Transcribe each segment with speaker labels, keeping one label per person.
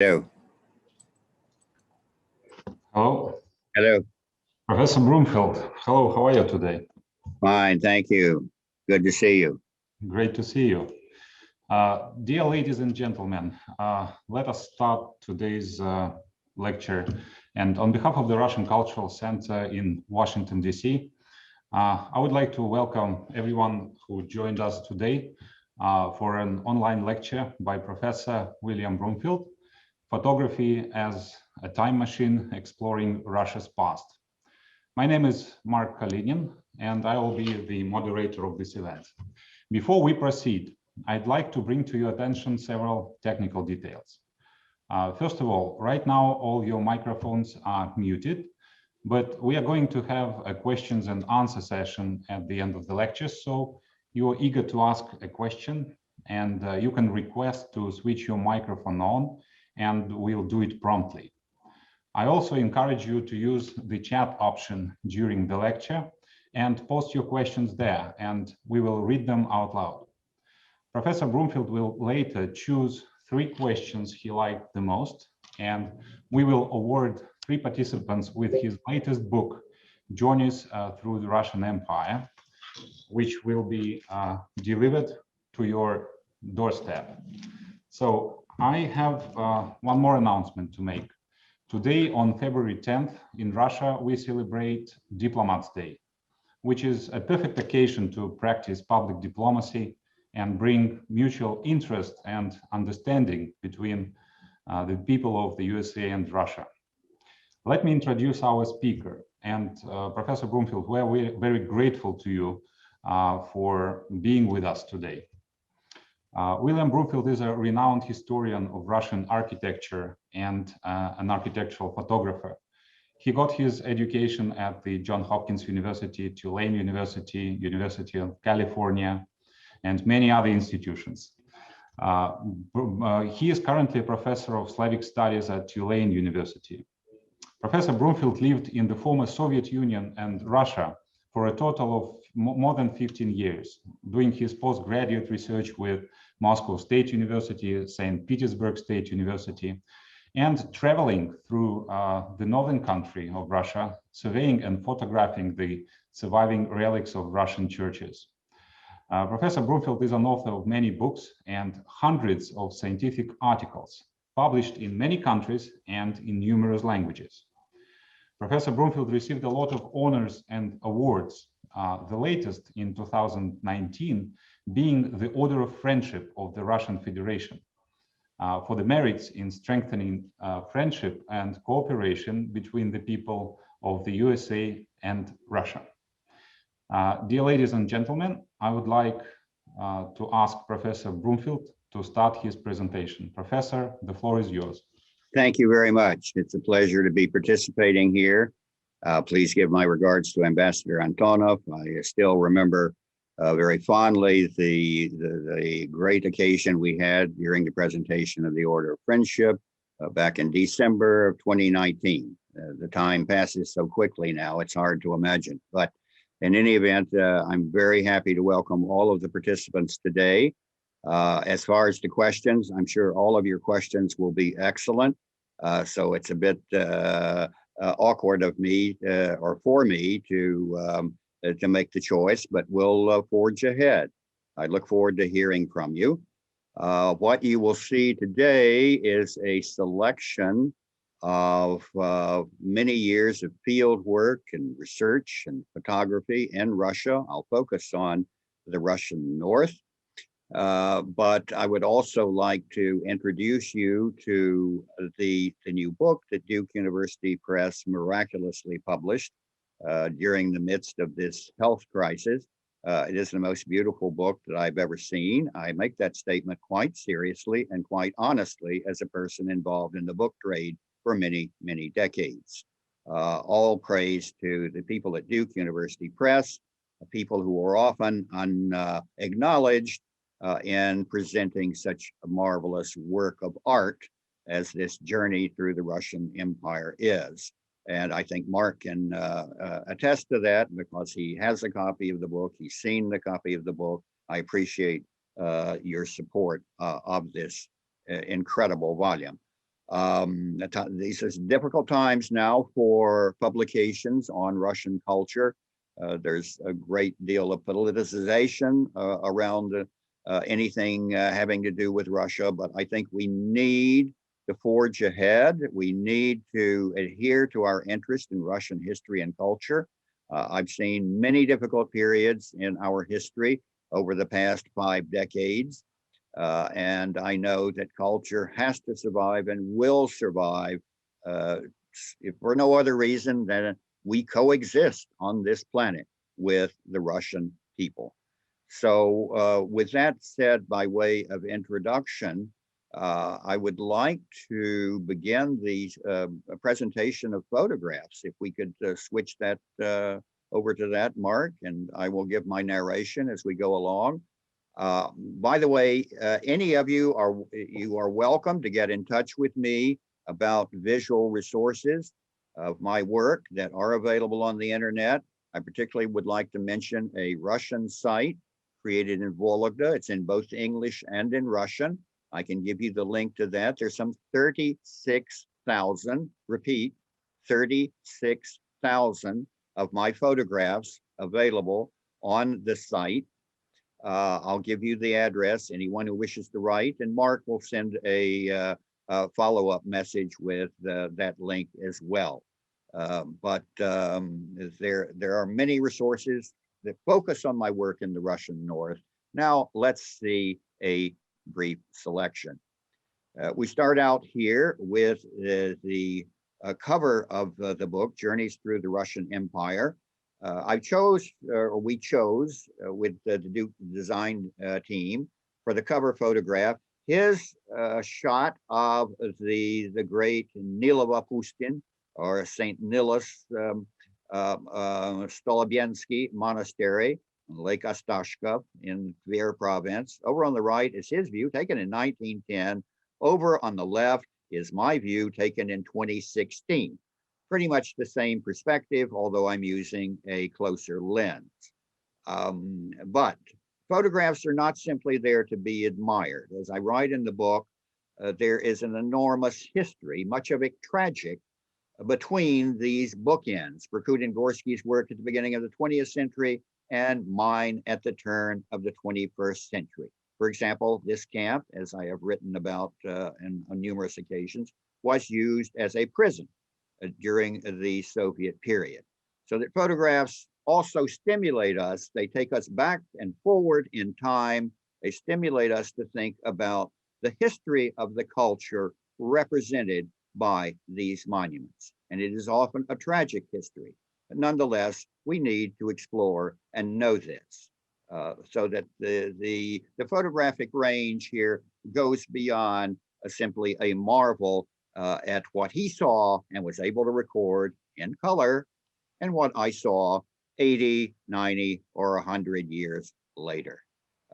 Speaker 1: Hello.
Speaker 2: Hello.
Speaker 1: Hello.
Speaker 2: Professor Brumfield. Hello, how are you today?
Speaker 1: Fine, thank you. Good to see you.
Speaker 2: Great to see you. Dear ladies and gentlemen, let us start today's lecture. And on behalf of the Russian Cultural Center in Washington, D.C., I would like to welcome everyone who joined us today for an online lecture by Professor William Brumfield, Photography as a Time Machine Exploring Russia's Past. My name is Mark Kalinin, and I will be the moderator of this event. Before we proceed, I'd like to bring to your attention several technical details. First of all, right now, all your microphones are muted, but we are going to have a questions and answer session at the end of the lecture. So you're eager to ask a question, and you can request to switch your microphone on, and we'll do it promptly. I also encourage you to use the chat option during the lecture and post your questions there, and we will read them out loud. Professor Brumfield will later choose 3 questions he liked the most, and we will award 3 participants with his latest book, Journeys Through the Russian Empire, which will be delivered to your doorstep. So I have one more announcement to make. Today, on February 10th, in Russia, we celebrate Diplomats' Day, which is a perfect occasion to practice public diplomacy and bring mutual interest and understanding between the people of the USA and Russia. Let me introduce our speaker. And Professor Brumfield, we're very grateful to you for being with us today. William Brumfield is a renowned historian of Russian architecture and an architectural photographer. He got his education at the Johns Hopkins University, Tulane University, University of California, and many other institutions. He is currently a professor of Slavic studies at Tulane University. Professor Brumfield lived in the former Soviet Union and Russia for a total of more than 15 years, doing his postgraduate research with Moscow State University, St. Petersburg State University, and traveling through the northern country of Russia, surveying and photographing the surviving relics of Russian churches. Professor Brumfield is an author of many books and hundreds of scientific articles published in many countries and in numerous languages. Professor Brumfield received a lot of honors and awards, the latest in 2019 being the Order of Friendship of the Russian Federation for the merits in strengthening friendship and cooperation between the people of the USA and Russia. Dear ladies and gentlemen, I would like to ask Professor Brumfield to start his presentation. Professor, the floor is yours.
Speaker 1: Thank you very much. It's a pleasure to be participating here. Please give my regards to Ambassador Antonov. I still remember very fondly the great occasion we had during the presentation of the Order of Friendship back in December of 2019. The time passes so quickly now, it's hard to imagine. But in any event, I'm very happy to welcome all of the participants today. As far as the questions, I'm sure all of your questions will be excellent. So it's a bit awkward of me or for me to make the choice, but we'll forge ahead. I look forward to hearing from you. What you will see today is a selection of many years of field work and research and photography in Russia. I'll focus on the Russian North. But I would also like to introduce you to the new book that Duke University Press miraculously published during the midst of this health crisis. It is the most beautiful book that I've ever seen. I make that statement quite seriously and quite honestly as a person involved in the book trade for many, many decades. All praise to the people at Duke University Press, people who are often unacknowledged in presenting such a marvelous work of art as this journey through the Russian Empire is. And I think Mark can attest to that because he has a copy of the book. He's seen the copy of the book. I appreciate your support of this incredible volume. These are difficult times now for publications on Russian culture. There's a great deal of politicization around anything having to do with Russia, but I think we need to forge ahead. We need to adhere to our interest in Russian history and culture. I've seen many difficult periods in our history over the past 5 decades. And I know that culture has to survive and will survive if for no other reason than we coexist on this planet with the Russian people. So with that said, by way of introduction, I would like to begin the presentation of photographs. If we could switch that over to that, Mark, and I will give my narration as we go along. By the way, any of you are welcome to get in touch with me about visual resources of my work that are available on the internet. I particularly would like to mention a Russian site created in Vologda. It's in both English and in Russian. I can give you the link to that. There's some 36,000, repeat, 36,000 of my photographs available on the site. I'll give you the address, anyone who wishes to write, and Mark will send a follow-up message with that link as well. But there are many resources that focus on my work in the Russian North. Now let's see a brief selection. We start out here with the cover of the book, Journeys Through the Russian Empire. We chose with the design team for the cover photograph his shot of the great Nilova Pustin, or St. Nilas Stolobensky Monastery, Lake Ostashkov in Tver province. Over on the right is his view taken in 1910. Over on the left is my view taken in 2016. Pretty much the same perspective, although I'm using a closer lens. But photographs are not simply there to be admired. As I write in the book, there is an enormous history, much of it tragic, between these bookends, Prokudin-Gorsky's work at the beginning of the 20th century and mine at the turn of the 21st century. For example, this camp, as I have written about on numerous occasions, was used as a prison during the Soviet period. So that photographs also stimulate us. They take us back and forward in time. They stimulate us to think about the history of the culture represented by these monuments. And it is often a tragic history. But nonetheless, we need to explore and know this. So that the photographic range here goes beyond simply a marvel at what he saw and was able to record in color and what I saw 80, 90, or 100 years later.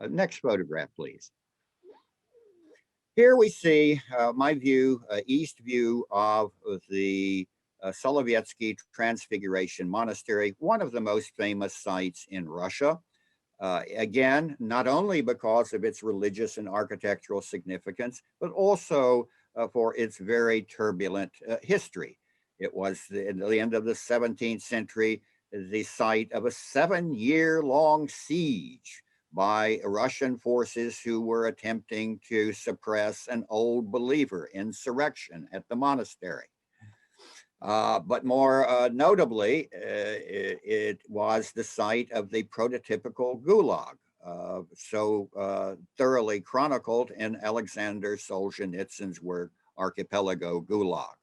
Speaker 1: Next photograph, please. Here we see my view, east view of the Solovetsky Transfiguration Monastery, one of the most famous sites in Russia. Again, not only because of its religious and architectural significance, but also for its very turbulent history. It was at the end of the 17th century, the site of a 7-year-long siege by Russian forces who were attempting to suppress an old believer insurrection at the monastery. But more notably, it was the site of the prototypical Gulag, so thoroughly chronicled in Alexander Solzhenitsyn's work, Archipelago Gulag.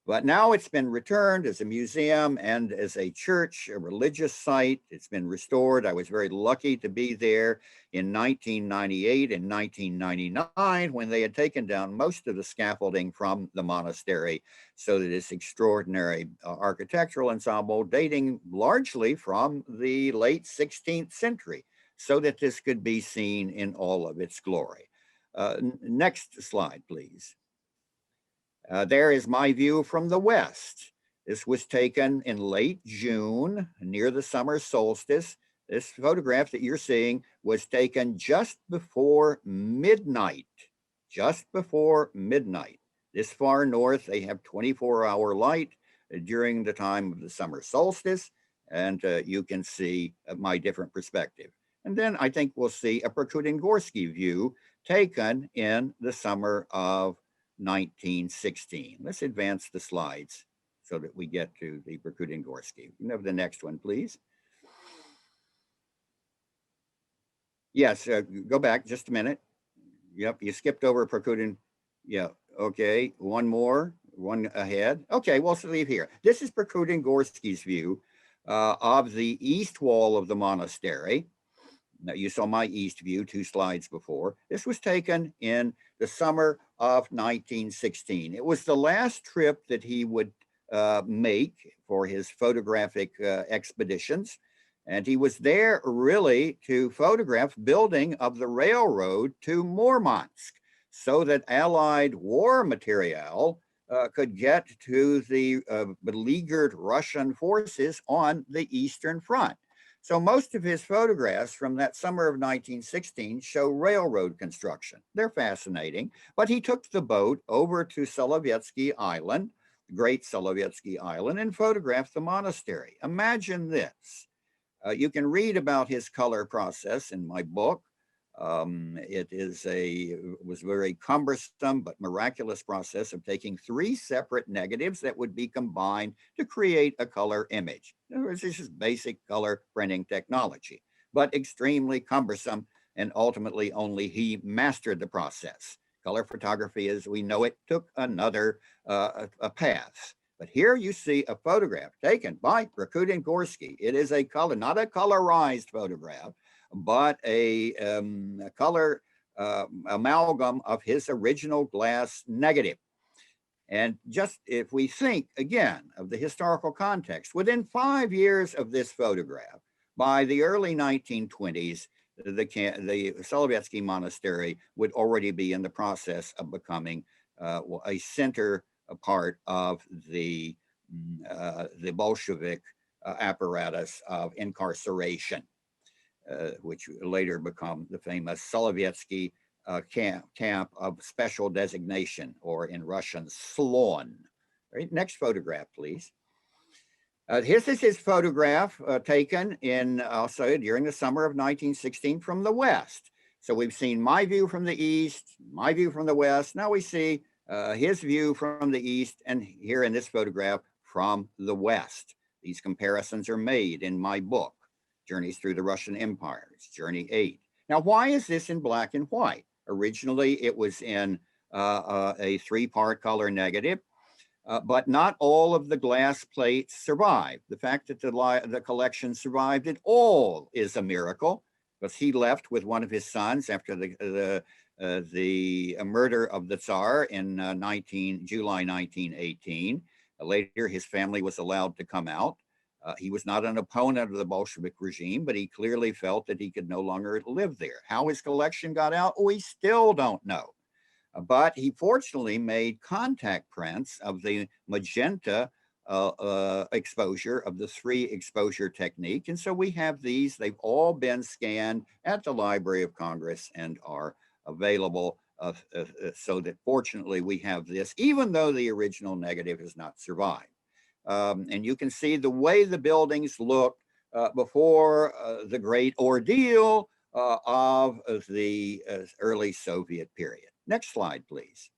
Speaker 1: But now it's been returned as a museum and as a church, a religious site. It's been restored. I was very lucky to be there in 1998 and 1999 when they had taken down most of the scaffolding from the monastery, so that this extraordinary architectural ensemble dating largely from the late 16th century, so that this could be seen in all of its glory. Next slide, please. There is my view from the west. This was taken in late June near the summer solstice. This photograph that you're seeing was taken just before midnight, This far north, they have 24-hour light during the time of the summer solstice, and you can see my different perspective. And then I think we'll see a Prokudin-Gorsky view taken in the summer of 1916. Let's advance the slides so that we get to the Prokudin-Gorsky. You can have the next one, please. Yes, go back just a minute. Yep, you skipped over Prokudin. Yeah, okay, one more, one ahead. Okay, we'll leave here. This is Prokudin-Gorsky's view of the east wall of the monastery. Now, you saw my east view 2 slides before. This was taken in the summer of 1916. It was the last trip that he would make for his photographic expeditions. And he was there really to photograph building of the railroad to Murmansk so that Allied war material could get to the beleaguered Russian forces on the Eastern Front. So most of his photographs from that summer of 1916 show railroad construction. They're fascinating, but he took the boat over to Solovetsky Island, the Great Solovetsky Island, and photographed the monastery. Imagine this. You can read about his color process in my book. It was very cumbersome but miraculous process of taking 3 separate negatives that would be combined to create a color image. In other words, this is basic color printing technology, but extremely cumbersome, and ultimately only he mastered the process. Color photography as we know it took another path. But here you see a photograph taken by Prokudin-Gorsky. It is a color, not a colorized photograph, but a color amalgam of his original glass negative. And just if we think again of the historical context, within 5 years of this photograph, by the early 1920s, the Solovetsky Monastery would already be in the process of becoming a center, a part of the Bolshevik apparatus of incarceration, which later become the famous Solovetsky camp of special designation, or in Russian, Slon. Right, next photograph, please. This is his photograph taken in also during the summer of 1916 from the west. So we've seen my view from the east, my view from the west. Now we see his view from the east, and here in this photograph from the west. These comparisons are made in my book, Journeys Through the Russian Empire. It's Journey 8. Now, why is this in black and white? Originally, it was in a 3-part color negative, but not all of the glass plates survived. The fact that the collection survived at all is a miracle, because he left with one of his sons after the murder of the Tsar in July 1918. Later, his family was allowed to come out. He was not an opponent of the Bolshevik regime, but he clearly felt that he could no longer live there. How his collection got out, we still don't know. But he fortunately made contact prints of the magenta exposure of the 3 exposure technique. And so we have these. They've all been scanned at the Library of Congress and are available so that fortunately we have this, even though the original negative has not survived. And you can see the way the buildings looked before the great ordeal of the early Soviet period. Next slide, please.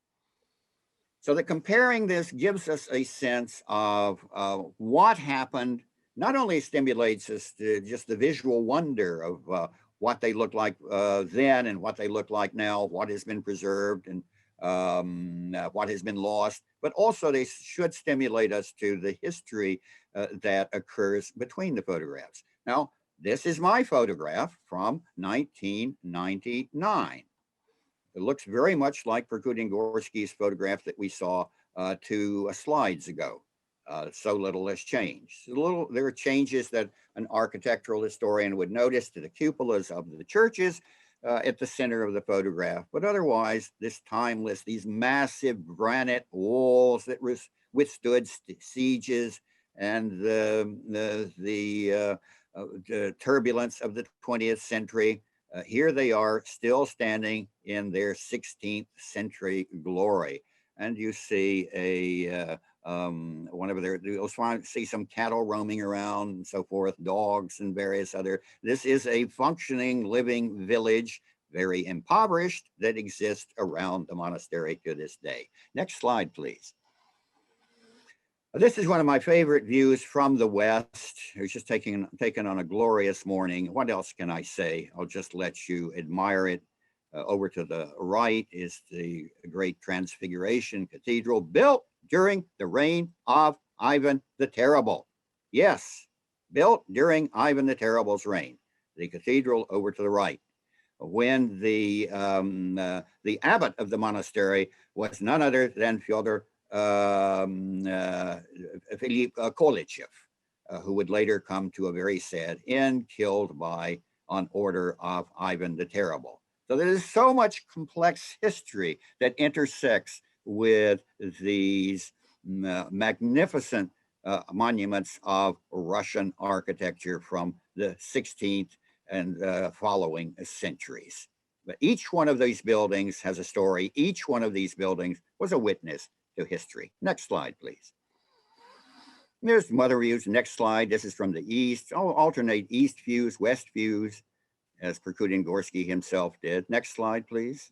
Speaker 1: So that comparing this gives us a sense of what happened. Not only stimulates us to just the visual wonder of what they looked like then and what they look like now, what has been preserved and what has been lost, but also they should stimulate us to the history that occurs between the photographs. Now, this is my photograph from 1999. It looks very much like Prokudin-Gorsky's photograph that we saw 2 slides ago. So little has changed. There are changes that an architectural historian would notice to the cupolas of the churches at the center of the photograph. But otherwise, this timeless, these massive granite walls that withstood sieges and the turbulence of the 20th century, here they are still standing in their 16th century glory. and you see one of their, you'll see some cattle roaming around and so forth, dogs and various other. This is a functioning, living village, very impoverished, that exists around the monastery to this day. Next slide, please. This is one of my favorite views from the west. It was just taken on a glorious morning. What else can I say? I'll just let you admire it. Over to the right is the great Transfiguration Cathedral, built during the reign of Ivan the Terrible. Yes, built during Ivan the Terrible's reign. The cathedral over to the right. When the abbot of the monastery was none other than Fyodor Philip Kolychev, who would later come to a very sad end, killed on order of Ivan the Terrible. So there is so much complex history that intersects with these magnificent monuments of Russian architecture from the 16th and following centuries. But each one of these buildings has a story. Each one of these buildings was a witness to history. Next slide, please. There's some other views. Next slide. This is from the east. I'll alternate east views, west views, as Prokudin-Gorsky himself did. Next slide, please.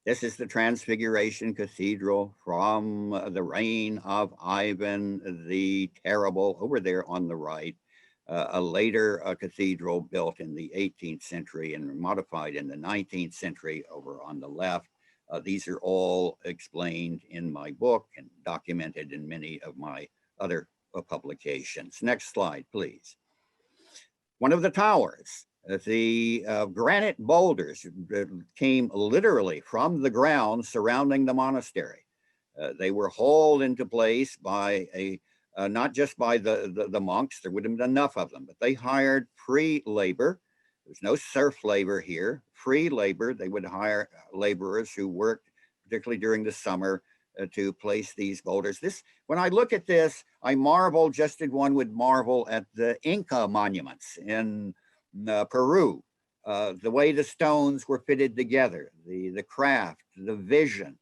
Speaker 1: This is the Transfiguration Cathedral from the reign of Ivan the Terrible, over there on the right. A later cathedral built in the 18th century and modified in the 19th century over on the left. These are all explained in my book and documented in many of my other publications. Next slide, please. One of the towers, the granite boulders came literally from the ground surrounding the monastery. They were hauled into place by not just by the monks, there wouldn't have been enough of them, but they hired free labor. There's no serf labor here, free labor. They would hire laborers who worked, particularly during the summer, to place these boulders. When I look at this, I marvel just as one would marvel at the Inca monuments in Peru, the way the stones were fitted together, the craft, the vision.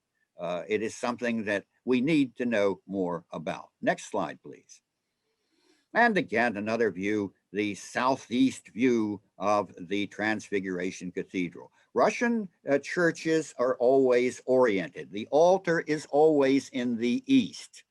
Speaker 1: It is something that we need to know more about. Next slide, please. And again, another view, the southeast view of the Transfiguration Cathedral. Russian churches are always oriented. The altar is always in the east.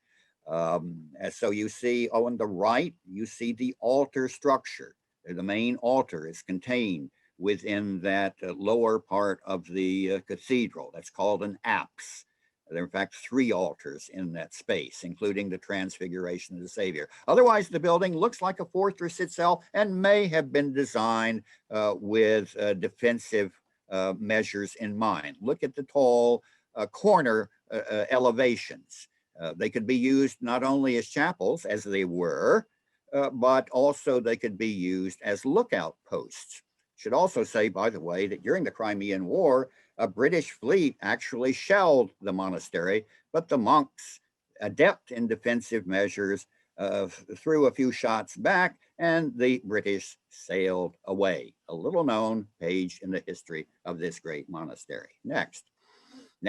Speaker 1: So you see on the right, you see the altar structure. The main altar is contained within that lower part of the cathedral. That's called an apse. There are, in fact, 3 altars in that space, including the Transfiguration of the Savior. Otherwise, the building looks like a fortress itself and may have been designed with defensive measures in mind. Look at the tall corner elevations. They could be used not only as chapels, as they were, but also they could be used as lookout posts. Should also say, by the way, that during the Crimean War, a British fleet actually shelled the monastery, but the monks, adept in defensive measures, threw a few shots back and the British sailed away. A little known page in the history of this great monastery. Next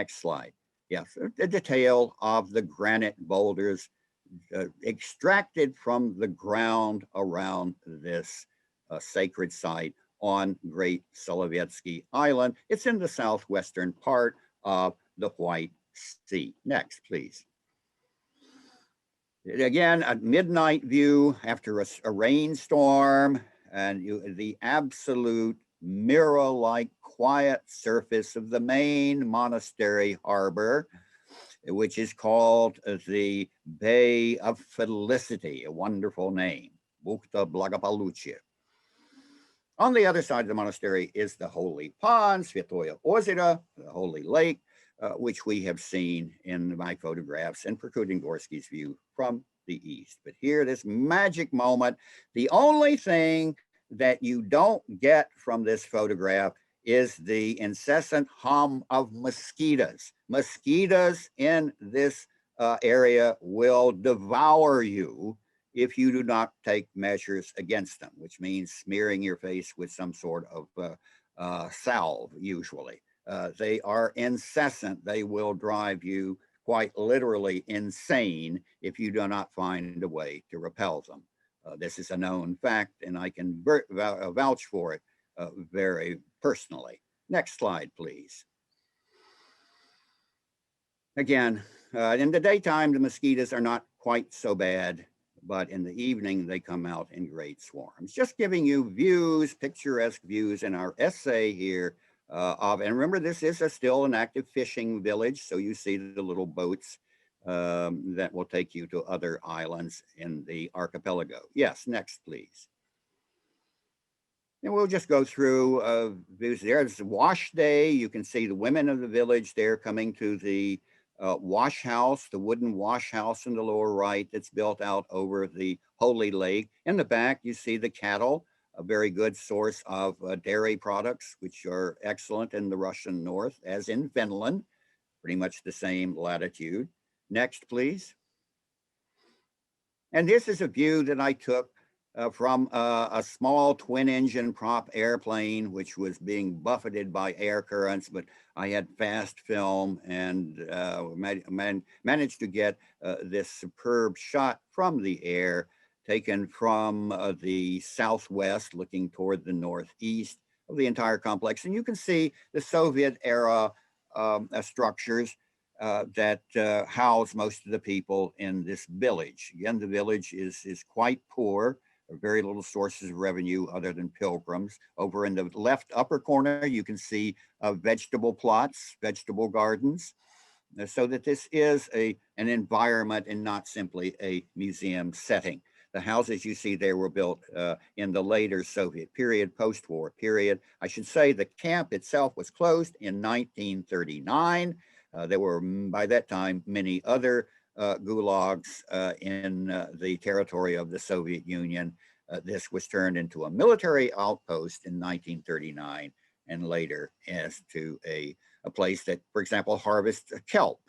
Speaker 1: slide. Yes, a detail of the granite boulders extracted from the ground around this sacred site on Great Solovetsky Island. It's in the southwestern part of the White Sea. Next, please. Again, a midnight view after a rainstorm, and the absolute mirror-like quiet surface of the main monastery harbor, which is called the Bay of Felicity, a wonderful name, Bukhta Благополучия. On the other side of the monastery is the Holy Pond, Svetoye Ozero, the Holy Lake, which we have seen in my photographs and Prokudin-Gorsky's view from the east. But here, this magic moment, the only thing that you don't get from this photograph is the incessant hum of mosquitoes. Mosquitoes in this area will devour you if you do not take measures against them, which means smearing your face with some sort of salve, usually. They are incessant. They will drive you quite literally insane if you do not find a way to repel them. This is a known fact, and I can vouch for it very personally. Next slide, please. Again, in the daytime, the mosquitoes are not quite so bad, but in the evening, they come out in great swarms. Just giving you views, picturesque views in our essay here and remember, this is still an active fishing village, so you see the little boats that will take you to other islands in the archipelago. Yes, next, please. And we'll just go through views. There's wash day. You can see the women of the village there coming to the wash house, the wooden wash house in the lower right that's built out over the Holy Lake. In the back, you see the cattle, a very good source of dairy products, which are excellent in the Russian north, as in Finland, pretty much the same latitude. Next, please. And this is a view that I took from a small twin-engine prop airplane, which was being buffeted by air currents, but I had fast film and managed to get this superb shot from the air, taken from the southwest, looking toward the northeast of the entire complex. And you can see the Soviet era structures that house most of the people in this village. Again, the village is quite poor. Very little sources of revenue other than pilgrims. Over in the left upper corner, you can see vegetable plots, vegetable gardens, so that this is an environment and not simply a museum setting. The houses you see there were built in the later Soviet period, post-war period. I should say the camp itself was closed in 1939. There were, by that time, many other gulags in the territory of the Soviet Union. This was turned into a military outpost in 1939 and later as to a place that, for example, harvests kelp.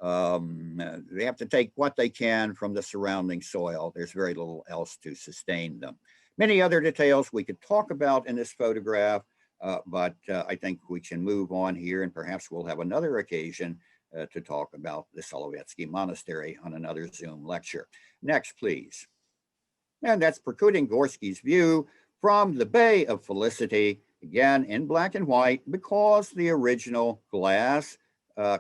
Speaker 1: They have to take what they can from the surrounding soil. There's very little else to sustain them. Many other details we could talk about in this photograph, but I think we can move on here, and perhaps we'll have another occasion to talk about the Solovetsky Monastery on another Zoom lecture. Next, please. And that's Prokudin-Gorsky's view from the Bay of Felicity, again in black and white, because the original glass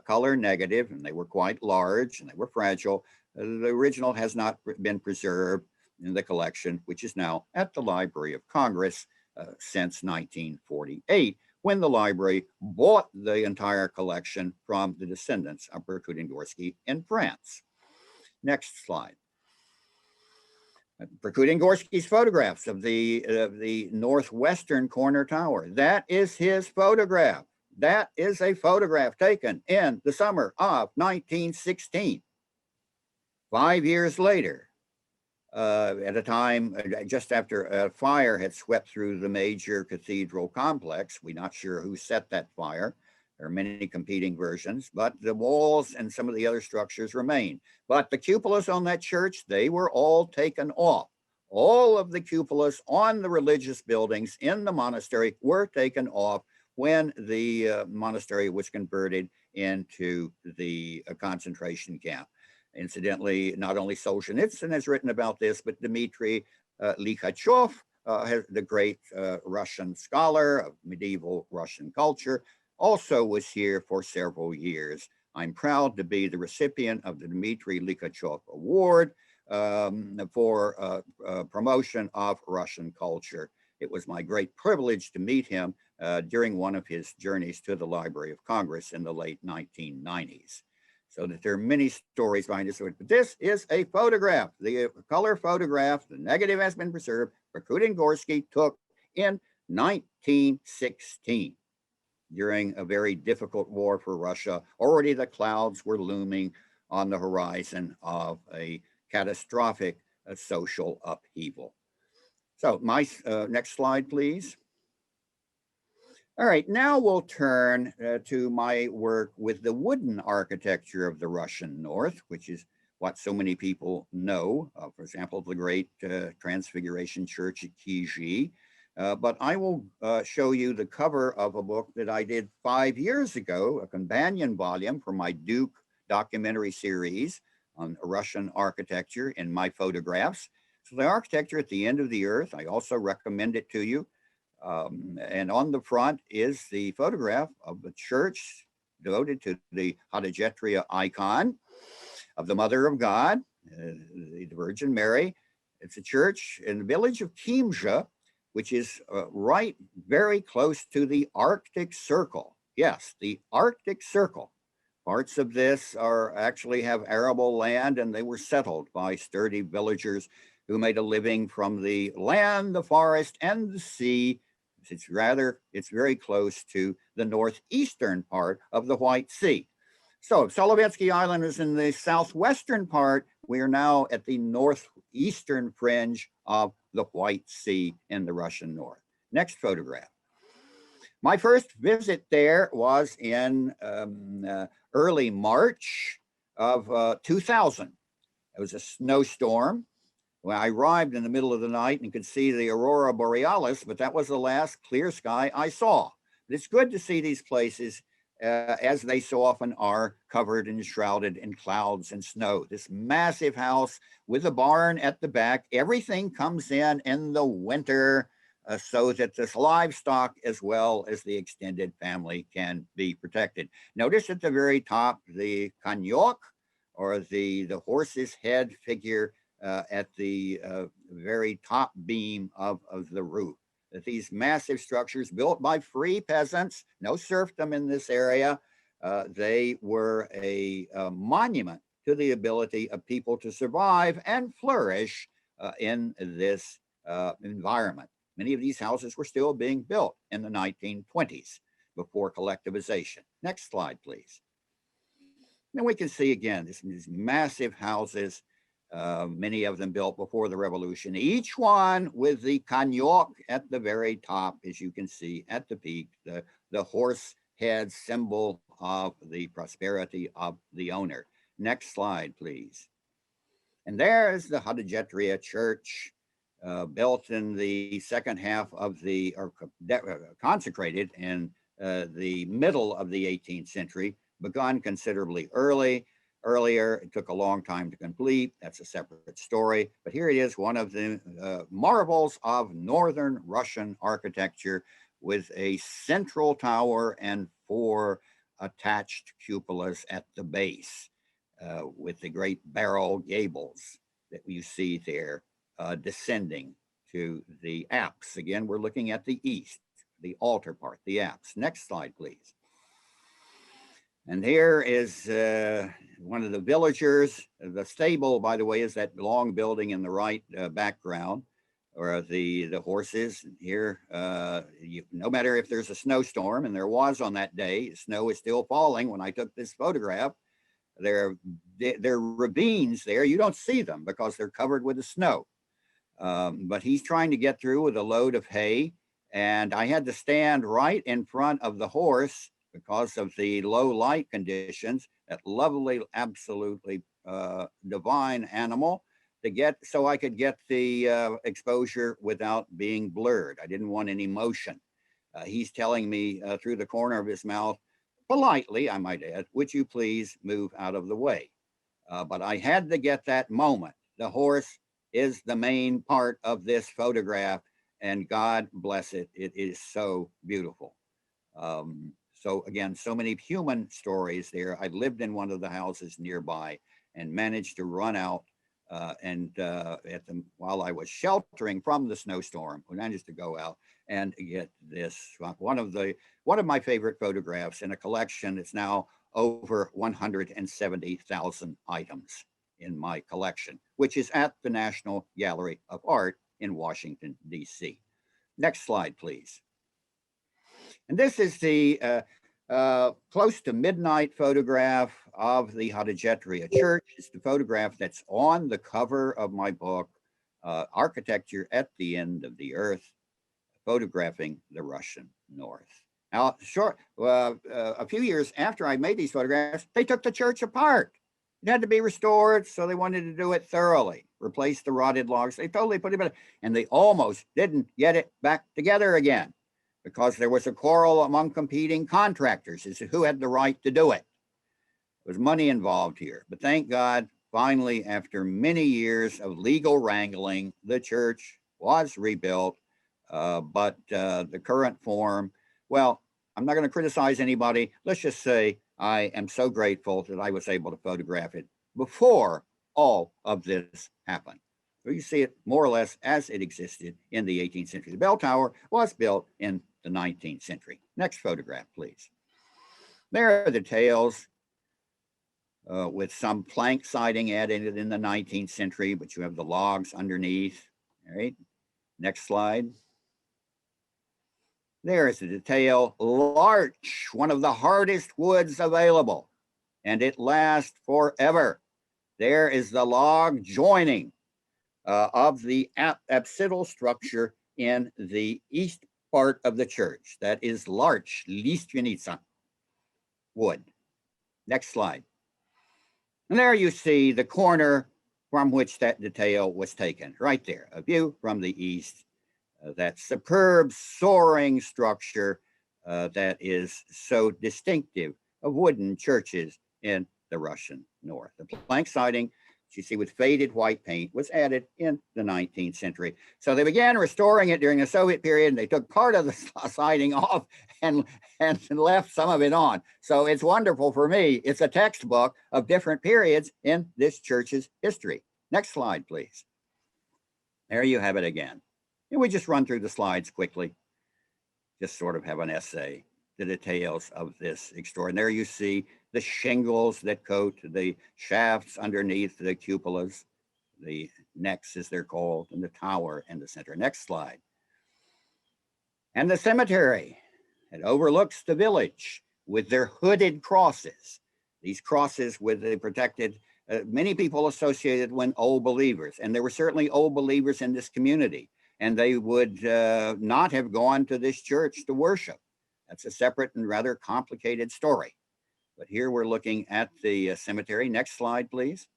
Speaker 1: color negative, and they were quite large and they were fragile, the original has not been preserved in the collection, which is now at the Library of Congress since 1948, when the library bought the entire collection from the descendants of Prokudin-Gorsky in France. Next slide. Prokudin-Gorsky's photographs of the northwestern corner tower. That is his photograph. That is a photograph taken in the summer of 1916. 5 years later, at a time just after a fire had swept through the major cathedral complex. We're not sure who set that fire. There are many competing versions, but the walls and some of the other structures remain. But the cupolas on that church, they were all taken off. All of the cupolas on the religious buildings in the monastery were taken off when the monastery was converted into the concentration camp. Incidentally, not only Solzhenitsyn has written about this, but Dmitry Likhachov, the great Russian scholar of medieval Russian culture, also was here for several years. I'm proud to be the recipient of the Dmitry Likhachov Award for promotion of Russian culture. It was my great privilege to meet him during one of his journeys to the Library of Congress in the late 1990s. So that there are many stories behind this. But this is a photograph, the color photograph. The negative has been preserved. Prokudin-Gorsky took in 1916 during a very difficult war for Russia. Already the clouds were looming on the horizon of a catastrophic social upheaval. So my next slide, please. All right, now we'll turn to my work with the wooden architecture of the Russian North, which is what so many people know. For example, the great Transfiguration Church at Kizhi, But I will show you the cover of a book that I did 5 years ago, a companion volume for my Duke documentary series on Russian architecture in my photographs. So the architecture at the end of the earth, I also recommend it to you. And on the front is the photograph of the church devoted to the Hadagetria icon of the Mother of God, the Virgin Mary. It's a church in the village of Kimsha, which is right very close to the Arctic Circle. Yes, the Arctic Circle. Parts of this are actually have arable land, and they were settled by sturdy villagers who made a living from the land, the forest, and the sea. It's very close to the northeastern part of the White Sea. So Solovetsky Island is in the southwestern part. We are now at the northeastern fringe of the White Sea in the Russian north. Next photograph. My first visit there was in early March of 2000. It was a snowstorm. When I arrived in the middle of the night and could see the aurora borealis, but that was the last clear sky I saw. It's good to see these places as they so often are, covered and shrouded in clouds and snow. This massive house with a barn at the back, everything comes in the winter so that this livestock as well as the extended family can be protected. Notice at the very top, the kanyok, or the horse's head figure at the very top beam of the roof. That these massive structures built by free peasants, no serfdom in this area, they were a monument to the ability of people to survive and flourish in this environment. Many of these houses were still being built in the 1920s before collectivization. Next slide, please. And we can see again these massive houses, many of them built before the revolution, each one with the kanyok at the very top, as you can see at the peak, the horse head symbol of the prosperity of the owner. Next slide, please. And there is the Hadagetria Church, built in the second half of the, or consecrated in the middle of the 18th century, begun considerably earlier. It took a long time to complete. That's a separate story. But here it is, one of the marvels of northern Russian architecture, with a central tower and 4 attached cupolas at the base, with the great barrel gables that you see there descending to the apse. Again, we're looking at the east, the altar part, the apse. Next slide, please. And here is one of the villagers. The stable, by the way, is that long building in the right background, or the horses. Here, no matter if there's a snowstorm, and there was on that day, snow is still falling when I took this photograph. There are ravines there. You don't see them because they're covered with the snow. But he's trying to get through with a load of hay, and I had to stand right in front of the horse because of the low light conditions, that lovely, absolutely divine animal, so I could get the exposure without being blurred. I didn't want any motion. He's telling me through the corner of his mouth, politely, I might add, would you please move out of the way? But I had to get that moment. The horse is the main part of this photograph, and God bless it, it is so beautiful. So again, so many human stories there. I lived in one of the houses nearby and managed to run out while I was sheltering from the snowstorm, I managed to go out and get this, one of my favorite photographs in a collection. It's now over 170,000 items in my collection, which is at the National Gallery of Art in Washington, D.C. Next slide, please. And this is the close to midnight photograph of the Hadagetria Church. It's the photograph that's on the cover of my book, Architecture at the End of the Earth, photographing the Russian North. Now, a few years after I made these photographs, they took the church apart. It had to be restored, so they wanted to do it thoroughly. replaced the rotted logs. They totally put it back, and they almost didn't get it back together again because there was a quarrel among competing contractors as to who had the right to do it. There was money involved here, but thank God, finally, after many years of legal wrangling, the church was rebuilt. But the current form, well, I'm not going to criticize anybody. Let's just say I am so grateful that I was able to photograph it before all of this happened. So you see it more or less as it existed in the 18th century. The bell tower was built in the 19th century. Next photograph, please. There are the details with some plank siding added in the 19th century, but you have the logs underneath. All right. Next slide. There is the detail. Larch, one of the hardest woods available, and it lasts forever. There is the log joining of the apsidal structure in the east part of the church. That is larch, listvenica, wood. Next slide. And there you see the corner from which that detail was taken, right there, a view from the east. That superb soaring structure that is so distinctive of wooden churches in the Russian north. The plank siding, you see with faded white paint, was added in the 19th century. So they began restoring it during the Soviet period, and they took part of the siding off and left some of it on. So it's wonderful for me. It's a textbook of different periods in this church's history. Next slide, please. There you have it again. And we just run through the slides quickly, just sort of have an essay, the details of this extraordinary. There you see the shingles that coat the shafts underneath the cupolas, the necks as they're called, and the tower in the center. Next slide. And the cemetery, it overlooks the village with their hooded crosses. These crosses with the protected, many people associated with old believers, and there were certainly old believers in this community. And they would not have gone to this church to worship. That's a separate and rather complicated story. But here we're looking at the cemetery. Next slide, please.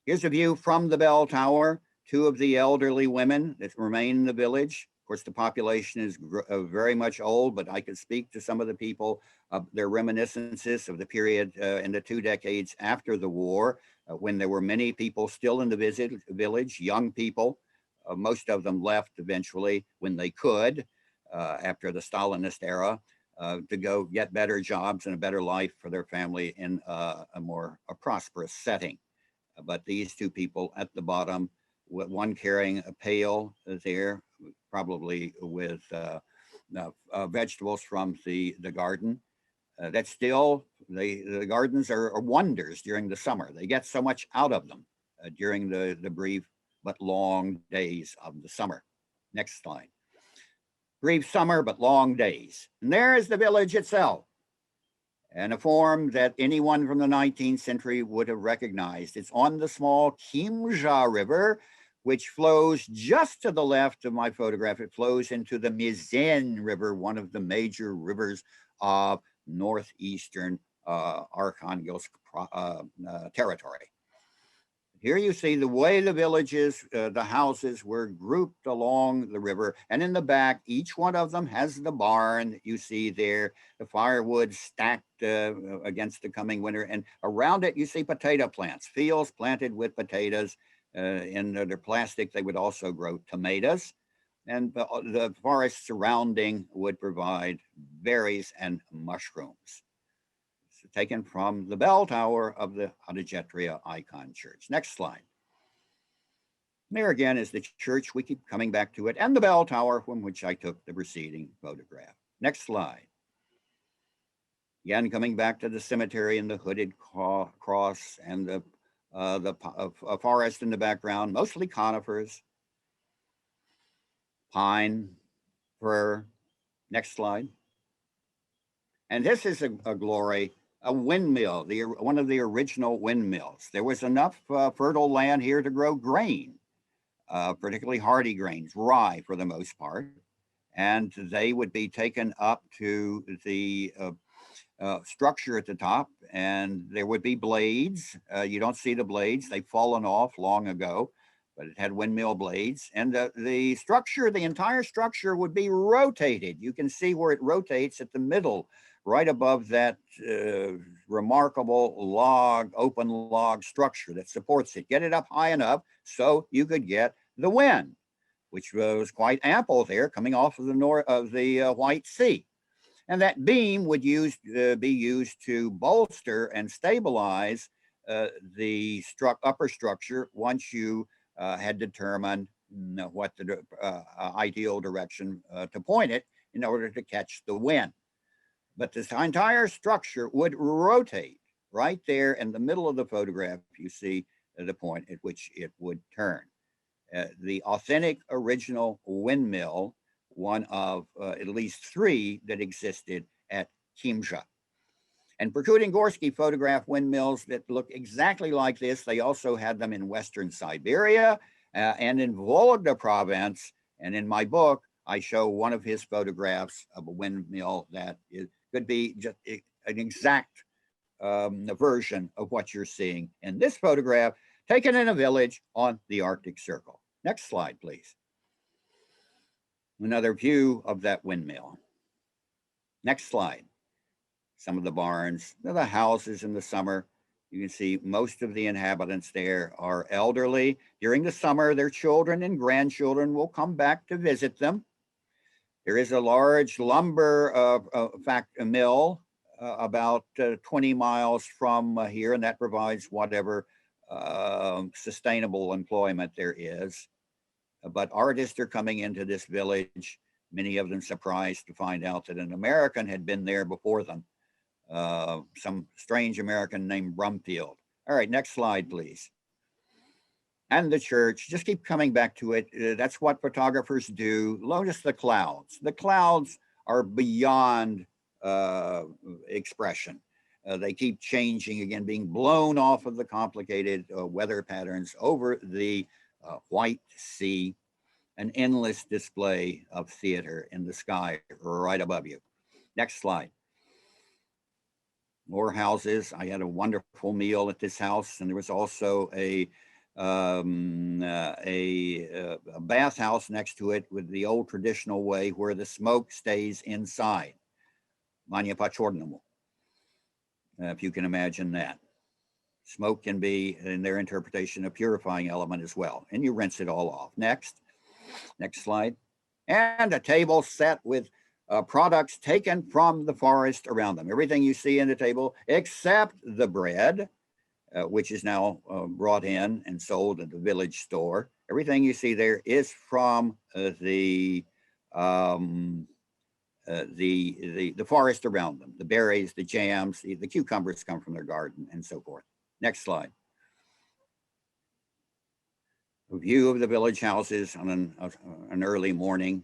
Speaker 1: Here's a view from the bell tower. Two of the elderly women that remain in the village. Of course, the population is very much old, but I could speak to some of the people of their reminiscences of the period in the 2 decades after the war, when there were many people still in the village, young people. Most of them left eventually when they could, after the Stalinist era, to go get better jobs and a better life for their family in a more prosperous setting. But these two people at the bottom, one carrying a pail there, probably with vegetables from the garden. That's still, the gardens are wonders during the summer. They get so much out of them during the brief but long days of the summer. Next slide. Brief summer, but long days. And there is the village itself, and a form that anyone from the 19th century would have recognized. It's on the small Kimja River, which flows just to the left of my photograph. It flows into the Mizen River, one of the major rivers of northeastern Arkhangelsk territory. Here you see the way the villages, the houses were grouped along the river. And in the back, each one of them has the barn that you see there, the firewood stacked against the coming winter. And around it, you see potato plants, fields planted with potatoes. In their plastic, they would also grow tomatoes. And the forest surrounding would provide berries and mushrooms. Taken from the bell tower of the Adagetria Icon Church. Next slide. There again is the church. We keep coming back to it, and the bell tower from which I took the preceding photograph. Next slide. Again, coming back to the cemetery and the hooded cross and the forest in the background, mostly conifers, pine, fir. Next slide. And this is a glory. A windmill, one of the original windmills. There was enough fertile land here to grow grain, particularly hardy grains, rye for the most part. And they would be taken up to the structure at the top, and there would be blades. You don't see the blades, they've fallen off long ago, but it had windmill blades. And the structure, the entire structure would be rotated. You can see where it rotates at the middle, right above that remarkable log, open log structure that supports it. Get it up high enough so you could get the wind, which was quite ample there coming off of the White Sea. And that beam would be used to bolster and stabilize the upper structure once you had determined what the ideal direction to point it in order to catch the wind. But this entire structure would rotate right there in the middle of the photograph. You see the point at which it would turn. The authentic original windmill, one of at least 3 that existed at Kimsha. And Prokudin-Gorsky photographed windmills that look exactly like this. They also had them in Western Siberia and in Volga province. And in my book, I show one of his photographs of a windmill that could be just an exact version of what you're seeing in this photograph, taken in a village on the Arctic Circle. Next slide, please. Another view of that windmill. Next slide. Some of the barns, the houses in the summer. You can see most of the inhabitants there are elderly. During the summer, their children and grandchildren will come back to visit them. There is a large lumber mill about 20 miles from here, and that provides whatever sustainable employment there is. But artists are coming into this village, many of them surprised to find out that an American had been there before them, some strange American named Brumfield. All right, next slide, please. And the church, just keep coming back to it. That's what photographers do. Notice the clouds. The clouds are beyond expression. They keep changing again, being blown off of the complicated weather patterns over the White Sea, an endless display of theater in the sky right above you. Next slide. More houses. I had a wonderful meal at this house, and there was also a bathhouse next to it with the old traditional way where the smoke stays inside. Manya Pachornому, if you can imagine that. Smoke can be, in their interpretation, a purifying element as well. And you rinse it all off. Next slide. And a table set with products taken from the forest around them. Everything you see in the table, except the bread, which is now brought in and sold at the village store. Everything you see there is from the forest around them. The berries, the jams, the cucumbers come from their garden, and so forth. Next slide. A view of the village houses on an early morning,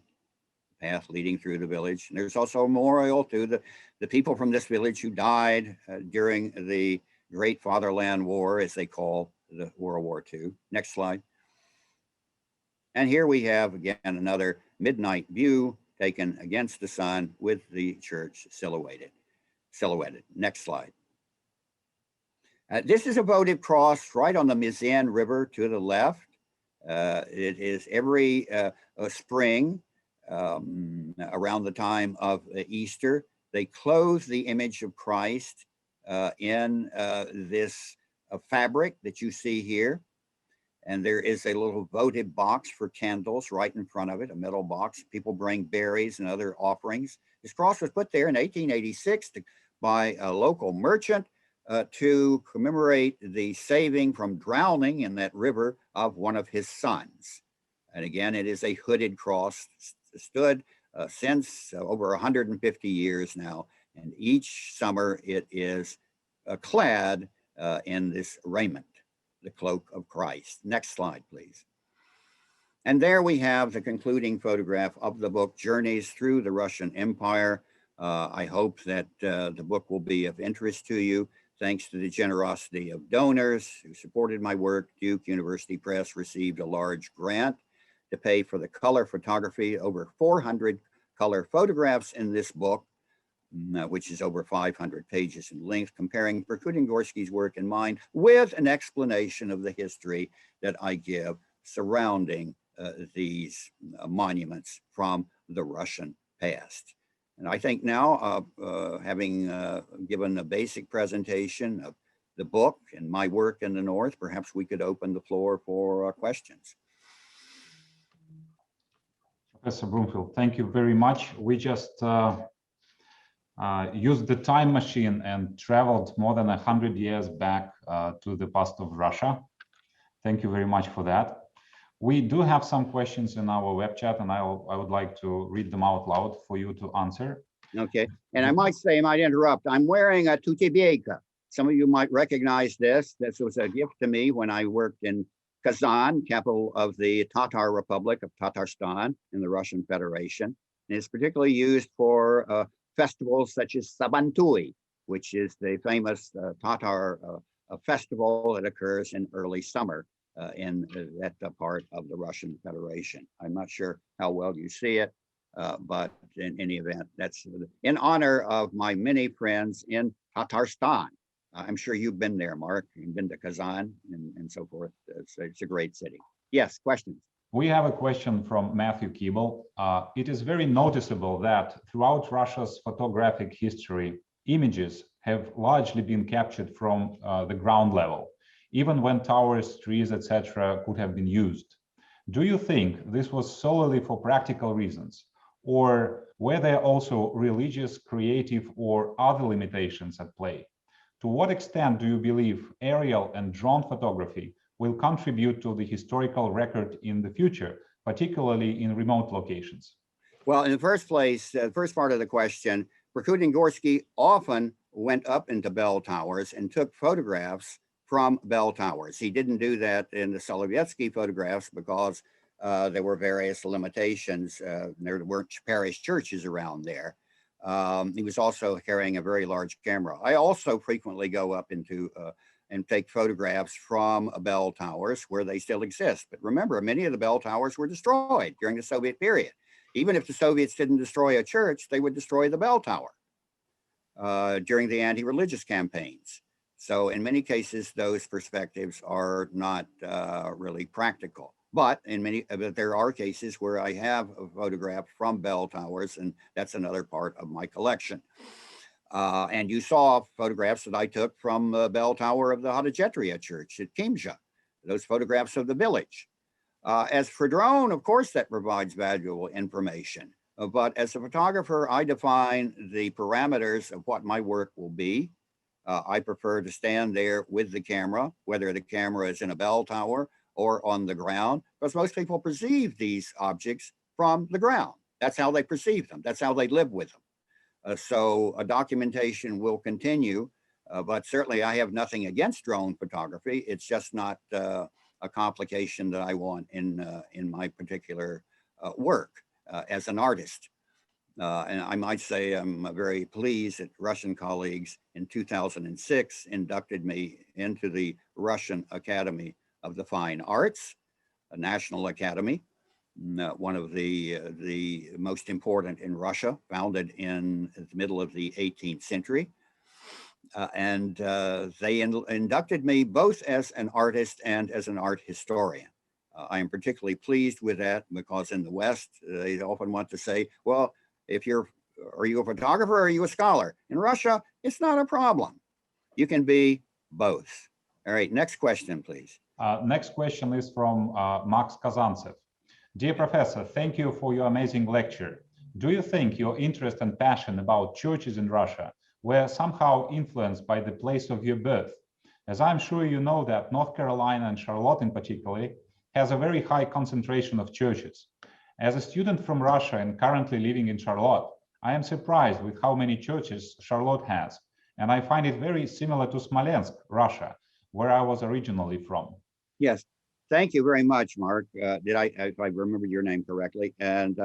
Speaker 1: path leading through the village. And there's also a memorial to the people from this village who died during the Great Fatherland War, as they call the World War II. Next slide. And here we have, again, another midnight view taken against the sun with the church silhouetted. Next slide. This is a votive cross right on the Mizan River to the left. It is every spring around the time of Easter. They clothe the image of Christ in this fabric that you see here. And there is a little votive box for candles right in front of it, a metal box. People bring berries and other offerings. This cross was put there in 1886 by a local merchant to commemorate the saving from drowning in that river of one of his sons. And again, it is a hooded cross, stood since over 150 years now. And each summer it is clad in this raiment, the cloak of Christ. Next slide, please. And there we have the concluding photograph of the book, Journeys Through the Russian Empire. I hope that the book will be of interest to you. Thanks to the generosity of donors who supported my work, Duke University Press received a large grant to pay for the color photography, over 400 color photographs in this book. which is over 500 pages in length, comparing Prokudin-Gorsky's work and mine with an explanation of the history that I give surrounding these monuments from the Russian past. And I think now, having given a basic presentation of the book and my work in the North, perhaps we could open the floor for questions.
Speaker 2: Professor Brumfield, thank you very much. We just used the time machine and traveled more than 100 years back to the past of Russia. Thank you very much for that. We do have some questions in our web chat, and I would like to read them out loud for you to answer.
Speaker 1: Okay, and I might say, I might interrupt, I'm wearing a tutibeyka. Some of you might recognize this. This was a gift to me when I worked in Kazan, capital of the Tatar Republic of Tatarstan in the Russian Federation. And it's particularly used for festivals such as Sabantui, which is the famous Tatar festival that occurs in early summer in that part of the Russian Federation. I'm not sure how well you see it, but in any event, that's in honor of my many friends in Tatarstan. I'm sure you've been there, Mark. You've been to Kazan and so forth. It's a great city. Yes, questions?
Speaker 2: We have a question from Matthew Keeble. It is very noticeable that throughout Russia's photographic history, images have largely been captured from the ground level, even when towers, trees, etc. could have been used. Do you think this was solely for practical reasons, or were there also religious, creative, or other limitations at play? To what extent do you believe aerial and drone photography will contribute to the historical record in the future, particularly in remote locations?
Speaker 1: Well, in the first place, the first part of the question, Prokudin-Gorsky often went up into bell towers and took photographs from bell towers. He didn't do that in the Sovietsky photographs because there were various limitations. There weren't parish churches around there. He was also carrying a very large camera. I also frequently go up into and take photographs from bell towers where they still exist. But remember, many of the bell towers were destroyed during the Soviet period. Even if the Soviets didn't destroy a church, they would destroy the bell tower during the anti-religious campaigns. So in many cases, those perspectives are not really practical. But there are cases where I have a photograph from bell towers, and that's another part of my collection. And you saw photographs that I took from the bell tower of the Hadachetria Church at Kimsha, those photographs of the village. As for drone, of course, that provides valuable information. But as a photographer, I define the parameters of what my work will be. I prefer to stand there with the camera, whether the camera is in a bell tower or on the ground, because most people perceive these objects from the ground. That's how they perceive them. That's how they live with them. So a documentation will continue, but certainly I have nothing against drone photography. It's just not a complication that I want in my particular work as an artist. And I might say I'm very pleased that Russian colleagues in 2006 inducted me into the Russian Academy of the Fine Arts, a national academy, one of the most important in Russia, founded in the middle of the 18th century. And they inducted me both as an artist and as an art historian. I am particularly pleased with that because in the West, they often want to say, well, are you a photographer or are you a scholar? In Russia, it's not a problem. You can be both. All right, next question, please.
Speaker 2: Next question is from Max Kazantsev. Dear Professor, thank you for your amazing lecture. Do you think your interest and passion about churches in Russia were somehow influenced by the place of your birth? As I'm sure you know that North Carolina and Charlotte in particular has a very high concentration of churches. As a student from Russia and currently living in Charlotte, I am surprised with how many churches Charlotte has, and I find it very similar to Smolensk, Russia, where I was originally from.
Speaker 1: Yes, thank you very much, Mark. If I remember your name correctly? And